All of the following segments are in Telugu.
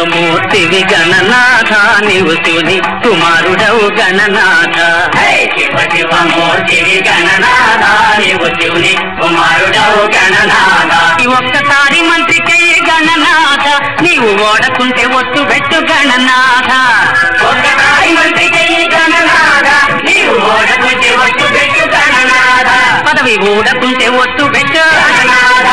శివమూర్తివి గణనాథ నీవు శివుని కుమారుడవు గణనాథ. శివమూర్తివి గణనాథ నీవు శివుని కుమారుడవు గణనాథ. ఒక్కసారి మంత్రికై గణనాథ నీవు ఓడకుంటే ఒట్టు పెట్టు గణనాథ. ఒక్కసారి మంత్రికై గణనాథ నీవు ఓడకుంటే ఒట్టు పెట్టు గణనాథ. పదవి ఊడకుంటే ఒట్టు పెట్టు గణనాథ.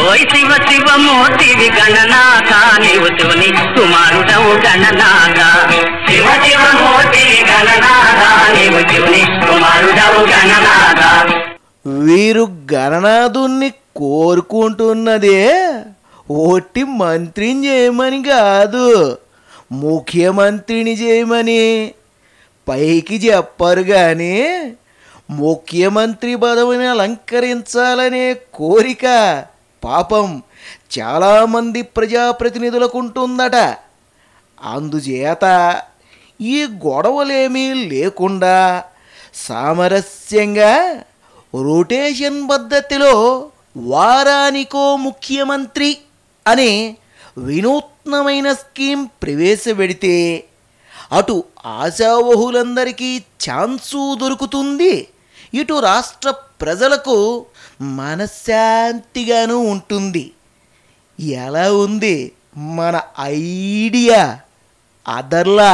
ఓయ్ శివ శివమూర్తివి గణనాథ నీవు శివుని కుమారుడవు గణనాథ. శివమూర్తివి గణనాథ నీవు శివుని కుమారుడవు గణనాథ. వీరు గణనాథుణ్ణి కోరుకుంటున్నదే ఓటి మంత్రిని చేయమని కాదు, ముఖ్యమంత్రిని చేయమని. పైకి చెప్పరు కానీ ముఖ్యమంత్రి పదవిని అలంకరించాలనే కోరిక పాపం చాలామంది ప్రజాప్రతినిధులకు ఉంటుందట. అందుచేత ఈ గొడవలేమీ లేకుండా సామరస్యంగా రొటేషన్ పద్ధతిలో వారానికో ముఖ్యమంత్రి అనే వినూత్నమైన స్కీమ్ ప్రవేశపెడితే అటు ఆశావహులందరికీ ఛాన్సు దొరుకుతుంది, ఇటు రాష్ట్ర ప్రజలకు మనశ్శాంతిగాను ఉంటుంది. ఎలా ఉంది మన ఐడియా? అదర్లా